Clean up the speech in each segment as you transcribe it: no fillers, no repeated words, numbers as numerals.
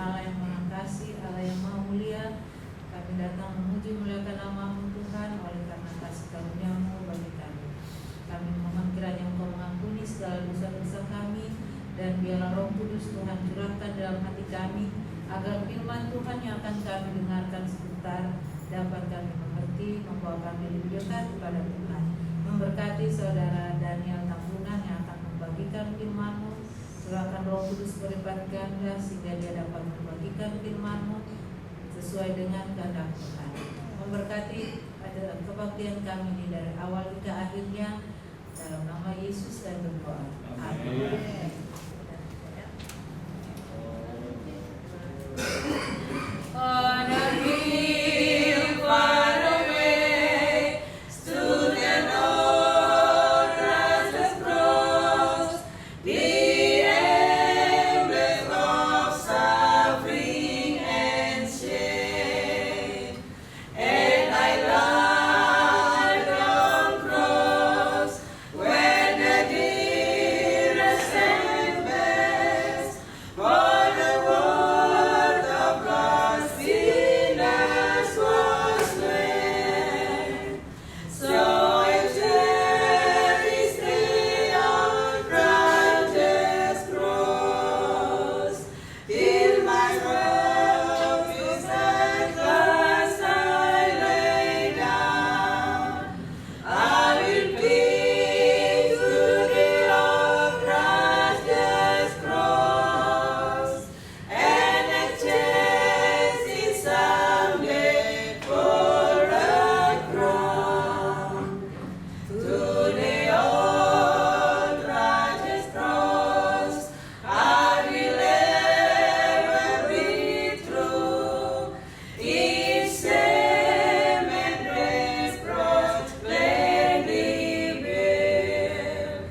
Allah yang Maha Kasih, Allah yang Maha Mulia, kami datang memuji muliakan nama-Mu Tuhan oleh karena kasih karunia-Mu bagi kami. Kami memohon kiranya Engkau mengampuni segala dosa-dosa kami, dan biarlah Roh Kudus Tuhan curahkan dalam hati kami, agar firman Tuhan yang akan kami dengarkan sebentar dapat kami mengerti, membawa kami lebih dekat kepada Tuhan. Memberkati saudara Daniel Tambunan yang akan membagikan firman-Mu. Curahkan Roh Kudus berlipat ganda sehingga dia dapat membagikan firman-Mu sesuai dengan kehendak Tuhan. Memberkati pada kebaktian kami ini dari awal hingga akhirnya, dalam nama Yesus dan berdoa. Amin. On a hill far away stood an old rusted cross, the emblem of suffering and shame. And I loved on cross when the dearest and best for the world of God's sinners was slain. So I cherish the outrageous cross till my world is at last I lay down. I will cling to the outrageous cross and exchange it someday for a crown. To the outrageous cross I will ever be true. His shame and reproach plainly bear.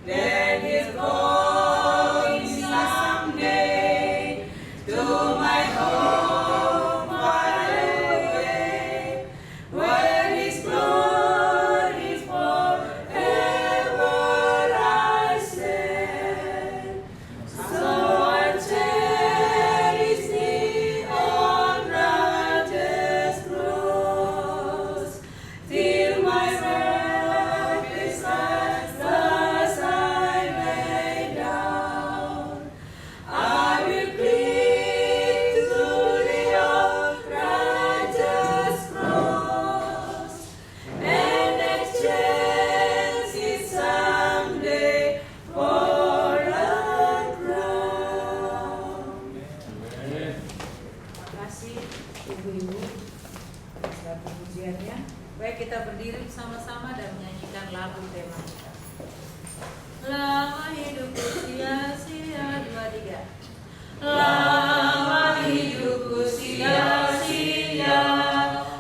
Then He's going someday to my home far away, where His glory forever I say. So I cherish the outrageous cross till my breath is last as I lay down. I will cling to the outrageous cross and exchange it someday for a crown. Terima kasih Ibu-ibu atas pujiannya. Baik, kita berdiri sama-sama dan menyanyikan lagu tema kita. Lama hidupku sia-sia, 2, 3. Lama hidupku sia-sia,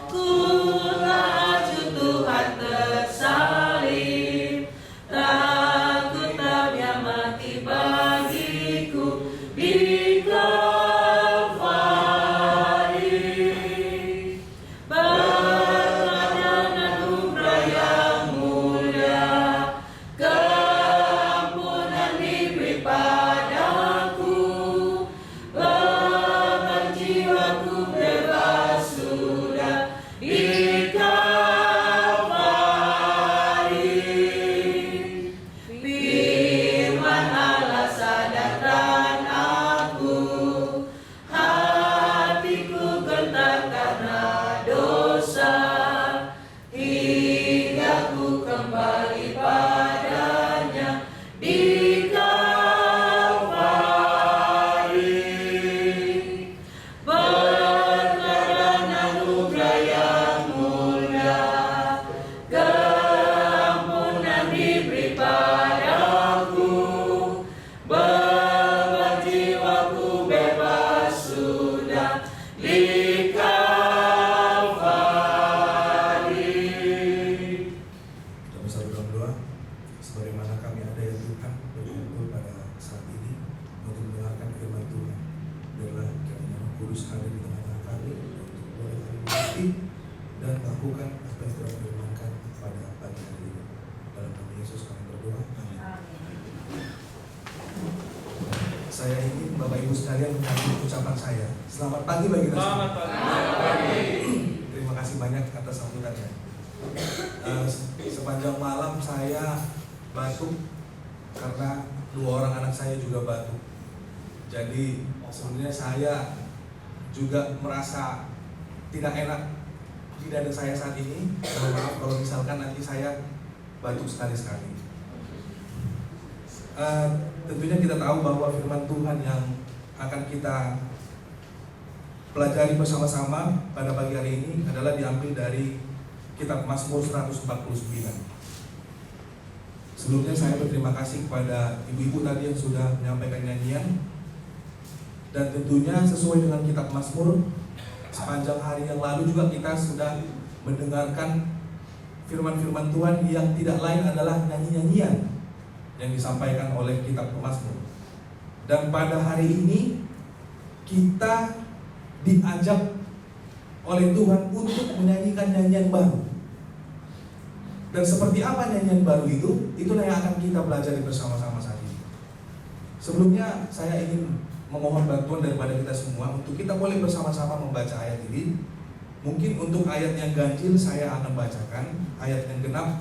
ku acuh Tuhan tersalib. Takut tabnya mati bagiku di Kalvari. Berkat dan anugerah yang mulia, keampunan diberi padaku. Bahkan jiwaku bebas sudah di Kalvari. Firman Allah sadarkan aku, hatiku gentar karena dosa, hingga ku kembali padanya di Kalvari. Berkat dan anugerah yang mulia, keampunan diberi padaku. Beban jiwaku bebas sudah di Kalvari. Kita bersatu dalam doa. Sebagaimana kami ada ya Tuhan berkumpul pada saat ini untuk mendengarkan firman Tuhan, biarlah kiranya Roh Kudus hadir di tengah-tengah kami untuk boleh kami mengerti dan lakukan apa yang telah difirmankan pada pagi hari ini. Dalam nama Yesus kami berdoa. Amin. Saya ingin Bapak Ibu sekalian menyambut ucapan saya. Selamat pagi bagi kita semua. Selamat pagi. Terima kasih banyak atas sambutannya. Sepanjang malam saya batuk karena 2 orang anak saya juga batuk. Jadi sebenarnya saya juga merasa tidak enak di dada saya saat ini. Mohon maaf kalau misalkan nanti saya batuk sekali-sekali. Tentunya kita tahu bahwa firman Tuhan yang akan kita pelajari bersama-sama pada pagi hari ini adalah diambil dari kitab Mazmur 149. Sebelumnya saya berterima kasih kepada ibu-ibu tadi yang sudah menyampaikan nyanyian. Dan tentunya sesuai dengan kitab Mazmur, sepanjang hari yang lalu juga kita sudah mendengarkan firman-firman Tuhan yang tidak lain adalah nyanyi-nyanyian yang disampaikan oleh kitab Mazmur. Dan pada hari ini kita diajak oleh Tuhan untuk menyanyikan nyanyian baru. Dan seperti apa nyanyian baru itu? Itulah yang akan kita pelajari bersama-sama saat ini. Sebelumnya saya ingin memohon bantuan daripada kita semua untuk kita boleh bersama-sama membaca ayat ini. Mungkin untuk ayat yang ganjil saya akan bacakan, ayat yang genap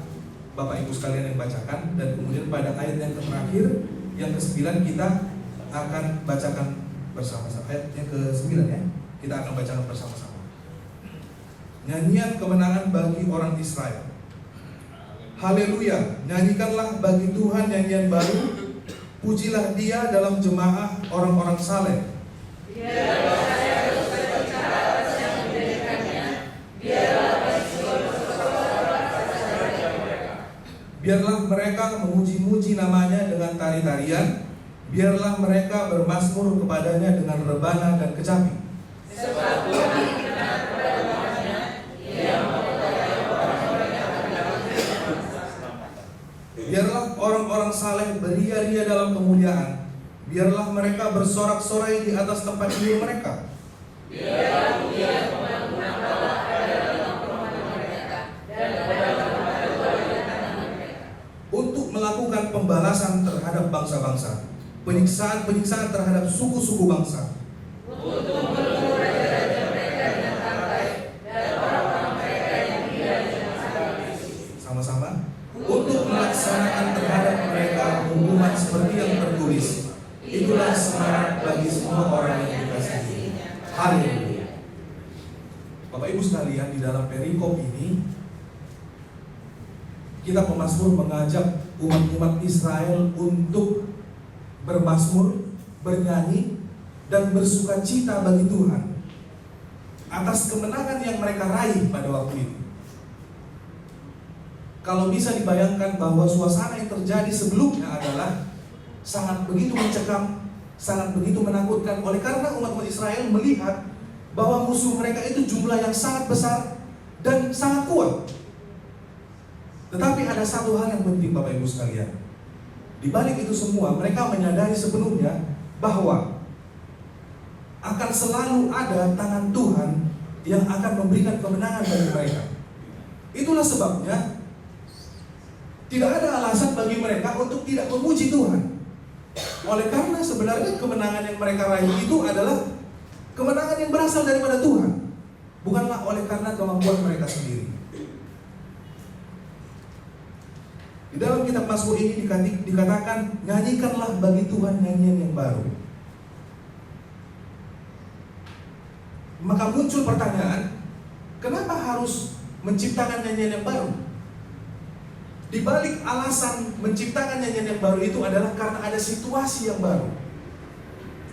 Bapak Ibu sekalian yang bacakan, dan kemudian pada ayat yang terakhir, yang ke-9 kita akan bacakan bersama-sama. Ayat yang ke-9 ya, kita akan bacakan bersama-sama. Nyanyian kemenangan bagi orang Israel. Haleluya, nyanyikanlah bagi Tuhan nyanyian baru. Pujilah Dia dalam jemaah orang-orang saleh. Biarlah mereka memuji-muji namanya dengan tari-tarian. Biarlah mereka bermazmur kepadanya dengan rebana dan kecapi. Sebab Tuhan dikenal kepada umatnya, Ia memperkaya orang-orang yang berdalam dengan selamat. Biarlah orang-orang saleh beria-ria dalam kemuliaan. Biarlah mereka bersorak-sorai di atas tempat tidur mereka. Biarlah pujian pengagungan Allah ada dalam rumah mereka dan dalam untuk melakukan pembalasan terhadap bangsa-bangsa, penyiksaan-penyiksaan terhadap suku-suku bangsa, untuk meluluh raja-raja mereka dengan rantai dan orang-orang mereka yang gila dengan sangat. sama-sama, untuk melaksanakan terhadap mereka hukuman seperti yang tertulis. Itulah semangat bagi semua orang yang dikasihi. Haleluya. Bapak Ibu sekalian, di dalam perikop ini kita pemazmur mengajak umat-umat Israel untuk bermazmur, bernyanyi, dan bersuka cita bagi Tuhan atas kemenangan yang mereka raih pada waktu itu. Kalau bisa dibayangkan bahwa suasana yang terjadi sebelumnya adalah sangat begitu mencekam, sangat begitu menakutkan, oleh karena umat-umat Israel melihat bahwa musuh mereka itu jumlah yang sangat besar dan sangat kuat. Tetapi ada satu hal yang penting Bapak Ibu sekalian. Di balik itu semua mereka menyadari sepenuhnya bahwa akan selalu ada tangan Tuhan yang akan memberikan kemenangan bagi mereka. Itulah sebabnya tidak ada alasan bagi mereka untuk tidak memuji Tuhan. Oleh karena sebenarnya kemenangan yang mereka raih itu adalah kemenangan yang berasal daripada Tuhan, bukanlah oleh karena kemampuan mereka sendiri. Di dalam kitab Mazmur ini dikatakan, nyanyikanlah bagi Tuhan nyanyian yang baru. Maka muncul pertanyaan, kenapa harus menciptakan nyanyian yang baru? Di balik alasan menciptakan nyanyian yang baru itu adalah karena ada situasi yang baru.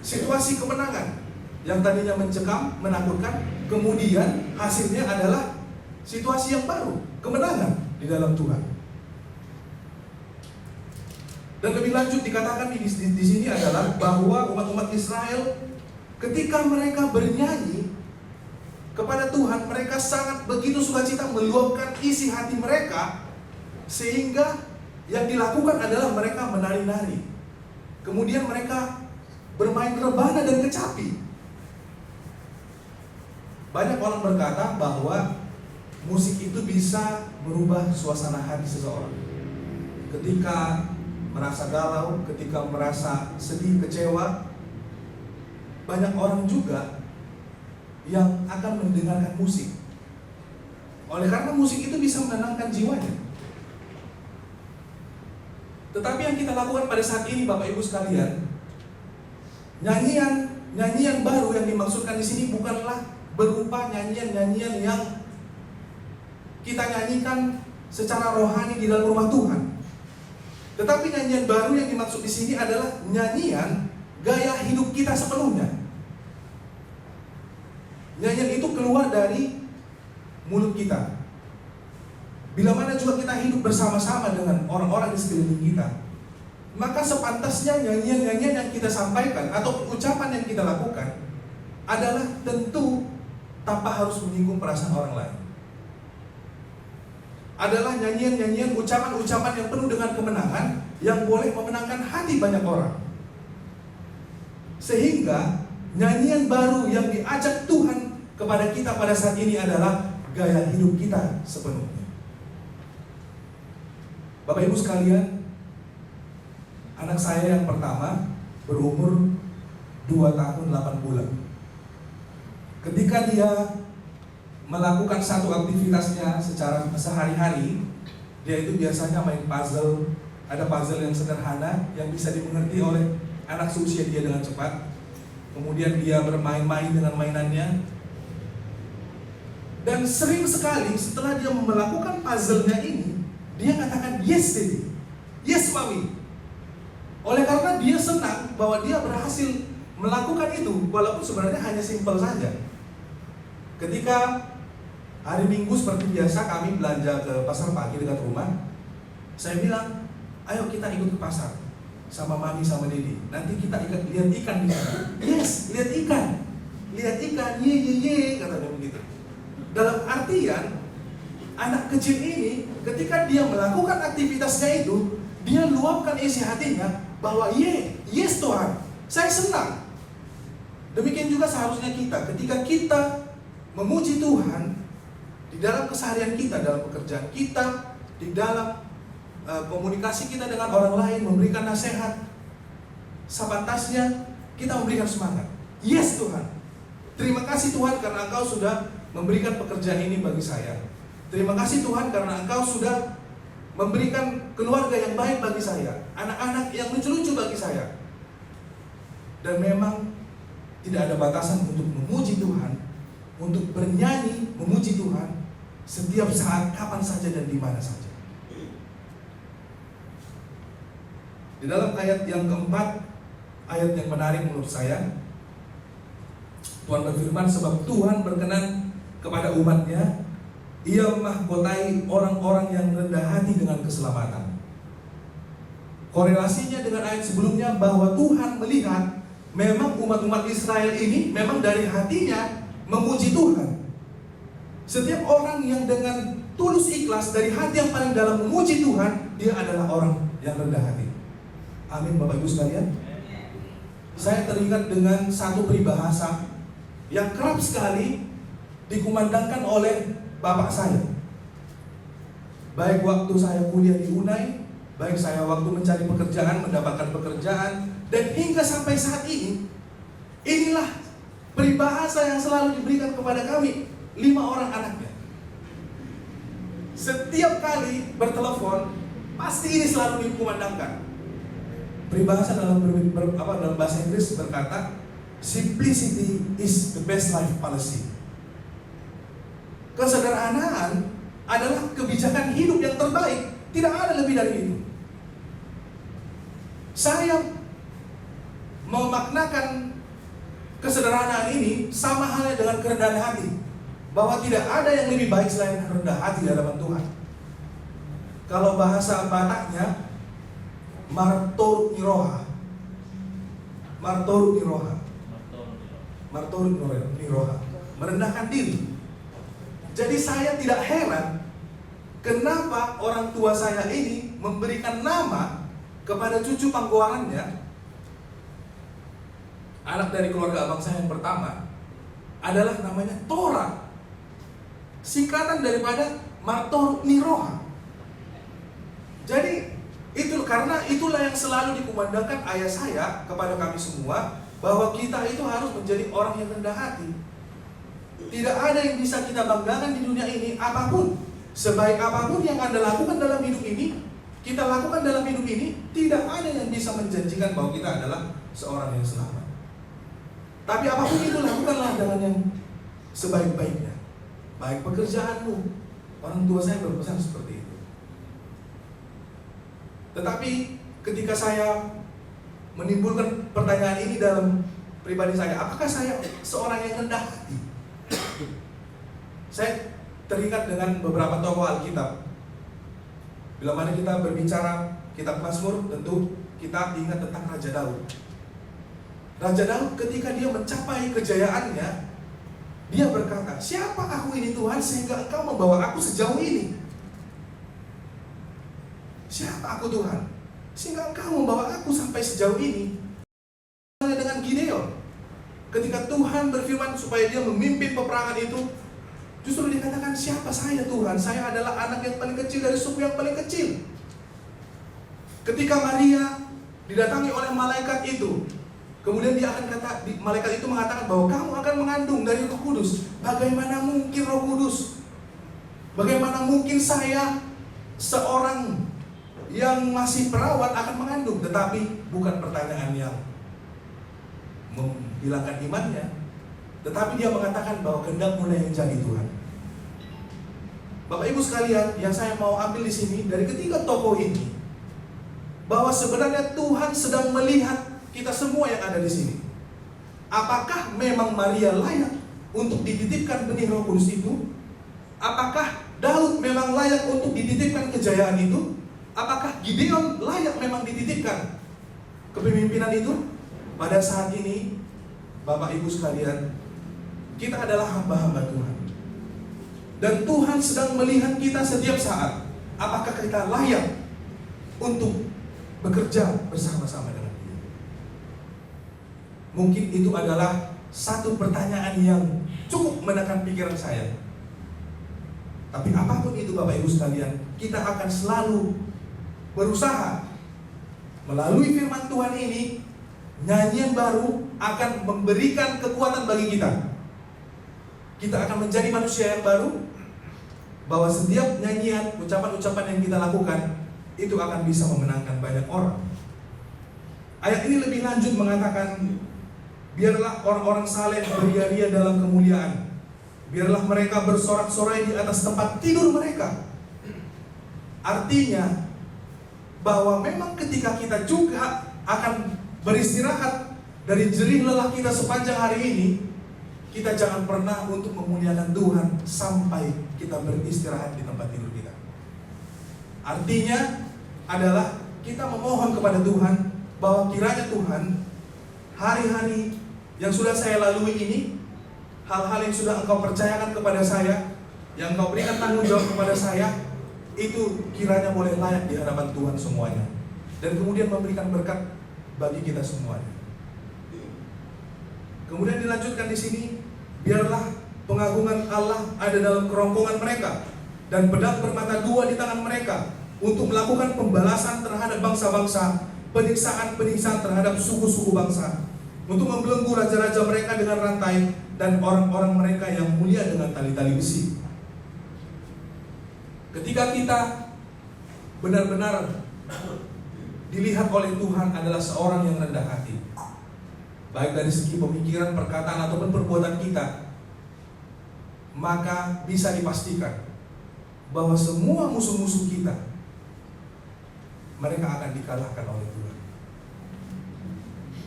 Situasi kemenangan yang tadinya mencekam, menakutkan, kemudian hasilnya adalah situasi yang baru, kemenangan di dalam Tuhan. Dan lebih lanjut dikatakan di sini adalah bahwa umat-umat Israel ketika mereka bernyanyi kepada Tuhan, mereka sangat begitu sukacita meluapkan isi hati mereka, sehingga yang dilakukan adalah mereka menari-nari. Kemudian mereka bermain rebana dan kecapi. Banyak orang berkata bahwa musik itu bisa merubah suasana hati seseorang. Ketika merasa galau, ketika merasa sedih, kecewa, banyak orang juga yang akan mendengarkan musik. Oleh karena musik itu bisa menenangkan jiwanya. Tetapi yang kita lakukan pada saat ini, Bapak Ibu sekalian, nyanyian baru yang dimaksudkan di sini bukanlah berupa nyanyian yang kita nyanyikan secara rohani di dalam rumah Tuhan. Tetapi nyanyian baru yang dimaksud di sini adalah nyanyian gaya hidup kita sepenuhnya. Nyanyian itu keluar dari mulut kita. Bila mana juga kita hidup bersama-sama dengan orang-orang di sekeliling kita, maka sepantasnya nyanyian-nyanyian yang kita sampaikan atau ucapan yang kita lakukan adalah tentu tanpa harus menyinggung perasaan orang lain. Adalah nyanyian-nyanyian, ucapan-ucapan yang penuh dengan kemenangan yang boleh memenangkan hati banyak orang. Sehingga nyanyian baru yang diajak Tuhan kepada kita pada saat ini adalah gaya hidup kita sepenuhnya. Bapak Ibu sekalian, anak saya yang pertama berumur 2 tahun 8 bulan. Ketika dia melakukan satu aktivitasnya secara sehari-hari, dia itu biasanya main puzzle. Ada puzzle yang sederhana yang bisa dimengerti oleh anak seusia dia dengan cepat. Kemudian dia bermain-main dengan mainannya. Dan sering sekali setelah dia melakukan puzzle-nya ini, dia katakan, "Yes, Daddy. Yes, Mami." Oleh karena dia senang bahwa dia berhasil melakukan itu, walaupun sebenarnya hanya simpel saja. Ketika hari Minggu seperti biasa kami belanja ke pasar pagi dekat rumah, saya bilang, "Ayo kita ikut ke pasar sama Mami sama Daddy. Nanti kita lihat ikan di sana." "Yes, lihat ikan. Lihat ikan. Ye, katanya begitu. Dalam artian anak kecil ini ketika dia melakukan aktivitasnya itu, dia luapkan isi hatinya bahwa yes Tuhan, saya senang. Demikian juga seharusnya kita, ketika kita memuji Tuhan di dalam keseharian kita, dalam pekerjaan kita, di dalam komunikasi kita dengan orang lain, memberikan nasihat, sepantasnya kita memberikan semangat. Yes Tuhan, terima kasih Tuhan karena Engkau sudah memberikan pekerjaan ini bagi saya. Terima kasih Tuhan karena Engkau sudah memberikan keluarga yang baik bagi saya, anak-anak yang lucu-lucu bagi saya. Dan memang tidak ada batasan untuk memuji Tuhan, untuk bernyanyi memuji Tuhan setiap saat, kapan saja dan di mana saja. Di dalam ayat yang keempat, ayat yang menarik menurut saya, Tuhan berfirman, "Sebab Tuhan berkenan kepada umatnya, Ia mahkotai orang-orang yang rendah hati dengan keselamatan." Korelasinya dengan ayat sebelumnya bahwa Tuhan melihat memang umat-umat Israel ini memang dari hatinya memuji Tuhan. Setiap orang yang dengan tulus ikhlas dari hati yang paling dalam memuji Tuhan, dia adalah orang yang rendah hati. Amin Bapak Ibu sekalian. Saya teringat dengan satu peribahasa yang kerap sekali dikumandangkan oleh bapak saya. Baik waktu saya kuliah di UNAI, baik saya waktu mencari pekerjaan, mendapatkan pekerjaan, dan hingga sampai saat ini, inilah peribahasa yang selalu diberikan kepada kami, 5 orang anaknya. Setiap kali bertelepon, pasti ini selalu dikumandangkan. Peribahasa dalam bahasa Inggris berkata, "Simplicity is the best life policy." Kesederhanaan adalah kebijakan hidup yang terbaik. Tidak ada lebih dari itu. Saya memaknakan kesederhanaan ini sama halnya dengan kerendahan hati, bahwa tidak ada yang lebih baik selain rendah hati di hadapan Tuhan. Kalau bahasa Bataknya, martor niroha, merendahkan diri. Jadi saya tidak heran kenapa orang tua saya ini memberikan nama kepada cucu panggoanannya, anak dari keluarga abang saya yang pertama, adalah namanya Tora, singkatan daripada Martor Niroha. Jadi itu karena itulah yang selalu dikumandangkan ayah saya kepada kami semua, bahwa kita itu harus menjadi orang yang rendah hati. Tidak ada yang bisa kita banggakan di dunia ini apapun. Sebaik apapun yang Anda lakukan dalam hidup ini, kita lakukan dalam hidup ini, tidak ada yang bisa menjanjikan bahwa kita adalah seorang yang selamat. Tapi apapun itu, lakukanlah dengan yang sebaik-baiknya. Baik pekerjaanmu. Orang tua saya berpesan seperti itu. Tetapi ketika saya menimbulkan pertanyaan ini dalam pribadi saya, apakah saya seorang yang rendah hati? Saya teringat dengan beberapa tokoh Alkitab. Bila mana kita berbicara kitab Mazmur, tentu kita ingat tentang Raja Daud. Raja Daud ketika dia mencapai kejayaannya, dia berkata, siapa aku ini Tuhan sehingga engkau membawa aku sejauh ini? Siapa aku Tuhan sehingga engkau membawa aku sampai sejauh ini? Dengan Gideon, ketika Tuhan berfirman supaya dia memimpin peperangan itu, justru dikatakan, siapa saya Tuhan? Saya adalah anak yang paling kecil dari suku yang paling kecil. Ketika Maria didatangi oleh malaikat itu, kemudian dia akan malaikat itu mengatakan bahwa kamu akan mengandung dari Roh Kudus. Bagaimana mungkin Roh Kudus? Bagaimana mungkin saya seorang yang masih perawat akan mengandung? Tetapi bukan pertanyaan yang menghilangkan imannya, tetapi dia mengatakan bahwa kehendak mulai yang jadi Tuhan. Bapak Ibu sekalian, yang saya mau ambil di sini dari ketiga tokoh ini, bahwa sebenarnya Tuhan sedang melihat kita semua yang ada di sini. Apakah memang Maria layak untuk dititipkan benih Roh Kudus itu? Apakah Daud memang layak untuk dititipkan kejayaan itu? Apakah Gideon layak memang dititipkan kepemimpinan itu? Pada saat ini, Bapak Ibu sekalian, kita adalah hamba-hamba Tuhan. Dan Tuhan sedang melihat kita setiap saat. Apakah kita layak untuk bekerja bersama-sama dengan Dia? Mungkin itu adalah satu pertanyaan yang cukup menekan pikiran saya. Tapi apapun itu Bapak Ibu sekalian, kita akan selalu berusaha melalui firman Tuhan ini. Nyanyian baru akan memberikan kekuatan bagi kita. Kita akan menjadi manusia yang baru, bahwa setiap nyanyian, ucapan-ucapan yang kita lakukan itu akan bisa memenangkan banyak orang. Ayat ini lebih lanjut mengatakan, biarlah orang-orang saleh beria-ria dalam kemuliaan. Biarlah mereka bersorak-sorai di atas tempat tidur mereka. Artinya bahwa memang ketika kita juga akan beristirahat dari jerih lelah kita sepanjang hari ini, kita jangan pernah untuk memuliakan Tuhan sampai kita beristirahat di tempat tidur kita. Artinya adalah kita memohon kepada Tuhan bahwa kiranya Tuhan, hari-hari yang sudah saya lalui ini, hal-hal yang sudah Engkau percayakan kepada saya, yang Engkau berikan tanggung jawab kepada saya, itu kiranya boleh layak di hadapan Tuhan semuanya, dan kemudian memberikan berkat bagi kita semuanya. Kemudian dilanjutkan di sini, biarlah pengagungan Allah ada dalam kerongkongan mereka, dan pedang bermata dua di tangan mereka, untuk melakukan pembalasan terhadap bangsa-bangsa, penyiksaan-penyiksaan terhadap suku-suku bangsa, untuk membelenggu raja-raja mereka dengan rantai, dan orang-orang mereka yang mulia dengan tali-tali besi. Ketika kita benar-benar dilihat oleh Tuhan adalah seorang yang rendah hati, baik dari segi pemikiran, perkataan, ataupun perbuatan kita, maka bisa dipastikan bahwa semua musuh-musuh kita, mereka akan dikalahkan oleh Tuhan.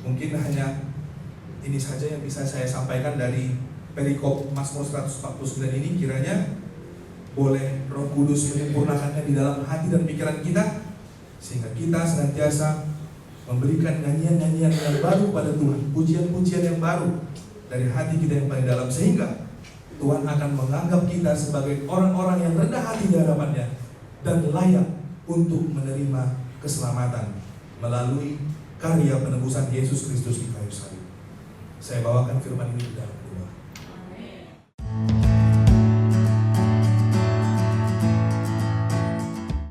Mungkin hanya ini saja yang bisa saya sampaikan dari perikop Mazmur 149 ini. Kiranya boleh Roh Kudus menyempurnakannya di dalam hati dan pikiran kita, sehingga kita senantiasa memberikan nyanyian-nyanyian yang baru pada Tuhan, pujian-pujian yang baru dari hati kita yang paling dalam, sehingga Tuhan akan menganggap kita sebagai orang-orang yang rendah hati di hadapannya dan layak untuk menerima keselamatan melalui karya penebusan Yesus Kristus di kayu salib. Saya bawakan firman ini di dalam